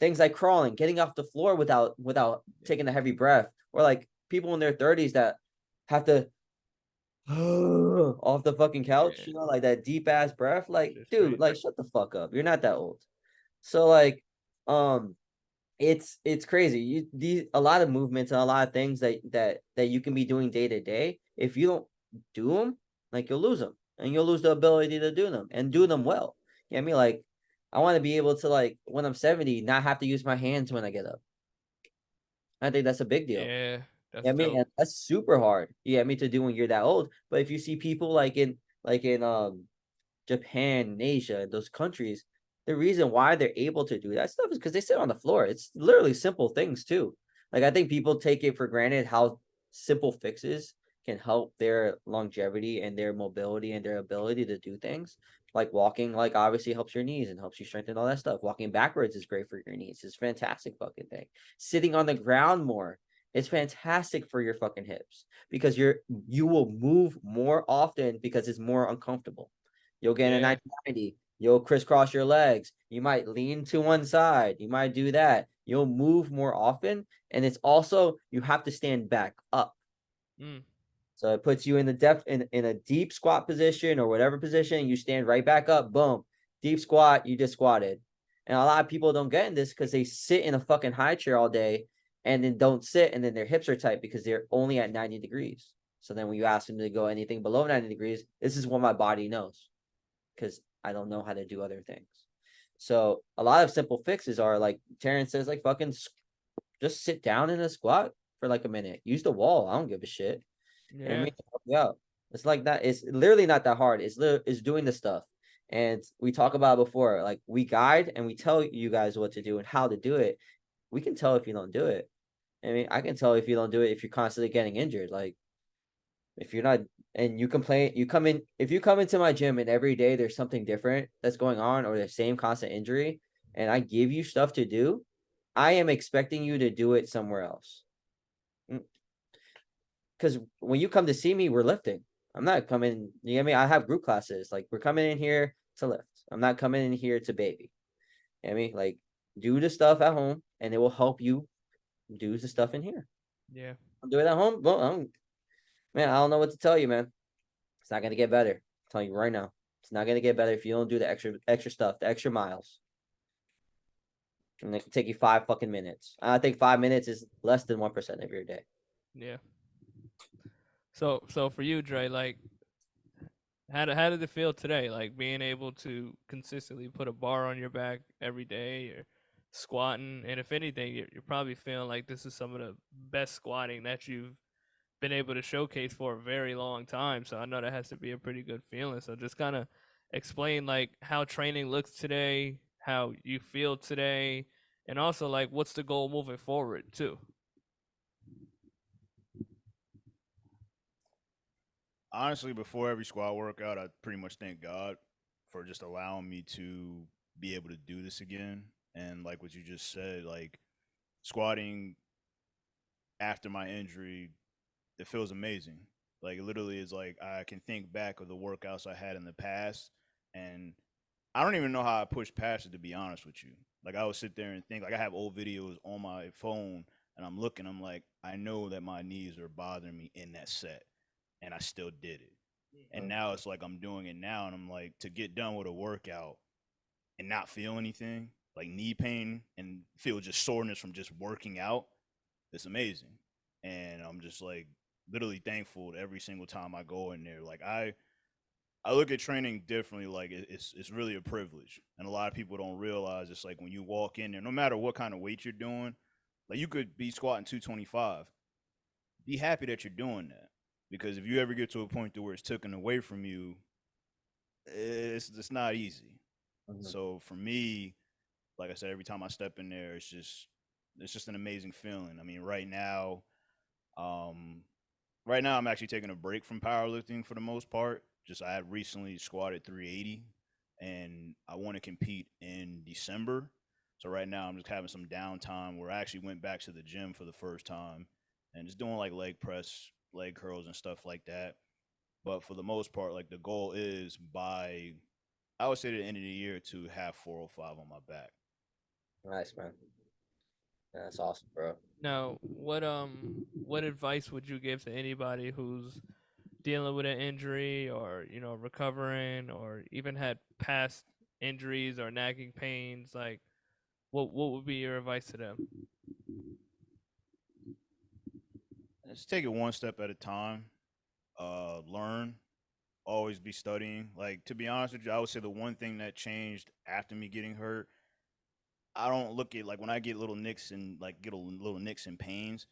things like crawling, getting off the floor without taking a heavy breath, or like people in their 30s that have to off the fucking couch, Yeah. like that deep ass breath. Like, Just dude, crazy. like shut the fuck up. You're not that old. So like, um, it's crazy. These a lot of movements and a lot of things that you can be doing day to day. If you don't do them, like you'll lose them, and you'll lose the ability to do them and do them well. You know what I mean? Like, I want to be able to, like, when I'm 70, not have to use my hands when I get up. I think that's a big deal. Yeah, Yeah, that's I mean, dope. and that's super hard. Yeah, I mean, to do when you're that old. But if you see people like in Japan and Asia and those countries, the reason why they're able to do that stuff is because they sit on the floor. It's literally simple things too. Like I think people take it for granted how simple fixes can help their longevity and their mobility and their ability to do things. Like walking, like obviously helps your knees and helps you strengthen all that stuff. Walking backwards is great for your knees. It's a fantastic fucking thing. Sitting on the ground more, it's fantastic for your fucking hips because you will move more often because it's more uncomfortable. You'll get a Yeah. 1990. You'll crisscross your legs. You might lean to one side. You might do that. You'll move more often. And it's also, you have to stand back up. Mm. So it puts you in the depth in a deep squat position or whatever position. You stand right back up. Boom. Deep squat. You just squatted. And a lot of people don't get in this because they sit in a fucking high chair all day and then don't sit. And then their hips are tight because they're only at 90 degrees. So then when you ask them to go anything below 90 degrees, this is what my body knows because I don't know how to do other things. So a lot of simple fixes are like Terrance says, like fucking just sit down in a squat for like a minute. Use the wall. I don't give a shit. And I Yeah. mean, yeah, it's like that. It's literally not that hard. It's doing the stuff. And we talk about it before, like we guide and we tell you guys what to do and how to do it. We can tell if you don't do it. I mean, I can tell if you don't do it if you're constantly getting injured. Like if you're not, and you complain, you come in, if you come into my gym and every day there's something different that's going on or the same constant injury, and I give you stuff to do, I am expecting you to do it somewhere else. Because when you come to see me, we're lifting. I'm not coming, you get me? I have group classes. Like we're coming in here to lift. I'm not coming in here to baby. You know what I mean? Like do the stuff at home and it will help you do the stuff in here. Yeah. Do it at home. Well, man, I don't know what to tell you, man. It's not gonna get better. I'm telling you right now. It's not gonna get better if you don't do the extra stuff, the extra miles. And it can take you 5 fucking minutes. I think 5 minutes is less than 1% of your day. Yeah. So for you, Dre, like how did it feel today? Like being able to consistently put a bar on your back every day, or squatting, and if anything, you're probably feeling like this is some of the best squatting that you've been able to showcase for a very long time. So I know that has to be a pretty good feeling. So just kind of explain like how training looks today, how you feel today, and also like what's the goal moving forward too. Honestly, before every squat workout, I pretty much thank God for just allowing me to be able to do this again. And like what you just said, like squatting after my injury, it feels amazing. Like it literally is like I can think back of the workouts I had in the past, and I don't even know how I pushed past it, to be honest with you. Like I would sit there and think, like I have old videos on my phone, and I'm looking, I'm like, I know that my knees are bothering me in that set, and I still did it. And now it's like I'm doing it now, and I'm like, to get done with a workout and not feel anything, like knee pain, and feel just soreness from just working out, it's amazing. And I'm just like literally thankful every single time I go in there. Like I look at training differently. Like it's really a privilege, and a lot of people don't realize it's like when you walk in there, no matter what kind of weight you're doing, like you could be squatting 225. Be happy that you're doing that, because if you ever get to a point to where it's taken away from you, it's not easy. Mhm. So for me, like I said, every time I step in there, it's just an amazing feeling. I mean, um, right now I'm actually taking a break from powerlifting for the most part. Just I had recently squatted 380, and I want to compete in December. So right now I'm just having some downtime where I actually went back to the gym for the first time and just doing like leg press, leg curls, and stuff like that. But for the most part, like the goal is by I would say the end of the year to have 405 on my back. Nice, man. That's awesome, bro. Now, what advice would you give to anybody who's dealing with an injury or, you know, recovering or even had past injuries or nagging pains? Like what would be your advice to them? Just take it one step at a time. Learn. Always be studying. Like to be honest with you, I would say the one thing that changed after me getting hurt, I don't look at like when I get little nicks and like get a little nicks and pains,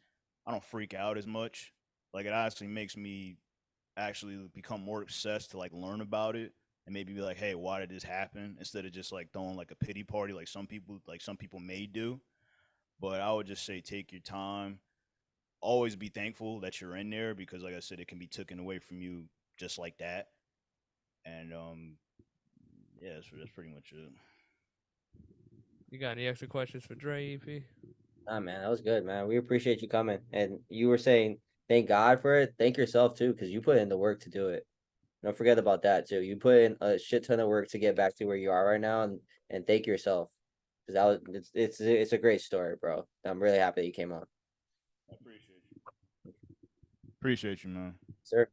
I don't freak out as much. Like it honestly makes me actually become more obsessed to like learn about it and maybe be like, hey, why did this happen? Instead of just like throwing like a pity party like some people may do. But I would just say take your time. Always be thankful that you're in there because like I said, it can be taken away from you just like that. And yeah, that's pretty much it. You got any extra questions for Dre, EP? Nah, man, that was good, man. We appreciate you coming. And you were saying thank God for it. Thank yourself too, because you put in the work to do it. Don't forget about that too. You put in a shit ton of work to get back to where you are right now, and thank yourself because that was it's a great story, bro. I'm really happy that you came on, I appreciate you. Appreciate you, man. sir.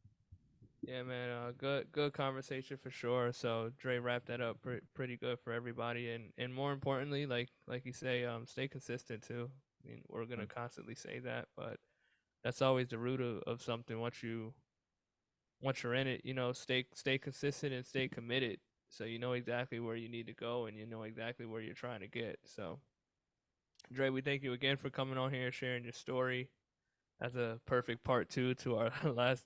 Yeah, man. Good conversation for sure. So Dre wrapped that up pretty good for everybody, and more importantly, like you say, stay consistent too. I mean, we're gonna constantly say that, but that's always the root of something. Once you're in it, you know, stay consistent and stay committed. So you know exactly where you need to go, and you know exactly where you're trying to get. So Dre, we thank you again for coming on here and sharing your story. That's a perfect part two to our last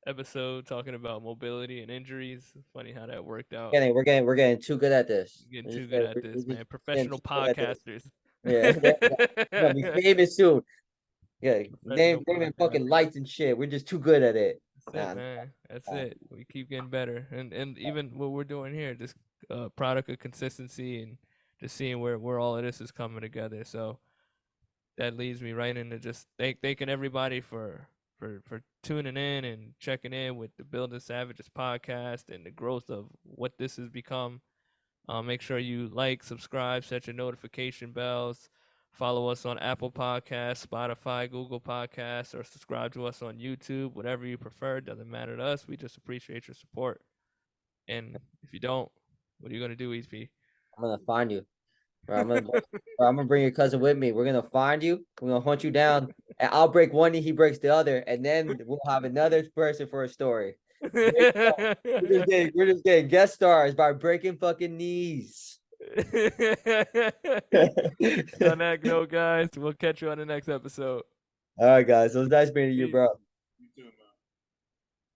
episode talking about mobility and injuries. Funny how that worked out. We're getting too good at this. Getting too good at this, man. Getting Professional too good at this. podcasters. Yeah, we're gonna be famous soon. Yeah, Professional naming fucking podcasters. lights and shit. We're just too good at it. That's it, Nah, man. That's nah. it. We keep getting better, and even what we're doing here, just product of consistency and just seeing where all of this is coming together. So that leads me right into just thanking everybody for tuning in and checking in with the Building Savages podcast and the growth of what this has become. Make sure you like, subscribe, set your notification bells. Follow us on Apple Podcasts, Spotify, Google Podcasts, or subscribe to us on YouTube, whatever you prefer. Doesn't matter to us. We just appreciate your support. And if you don't, what are you gonna do, EP? I'm gonna find you. Bro, I'm gonna bring your cousin with me. We're gonna find you. We're gonna hunt you down, and I'll break one knee. He breaks the other, and then we'll have another person for a story. We're just getting guest stars by breaking fucking knees. On that note, guys, we'll catch you on the next episode. All right, guys. It was nice meeting you, Peace. bro.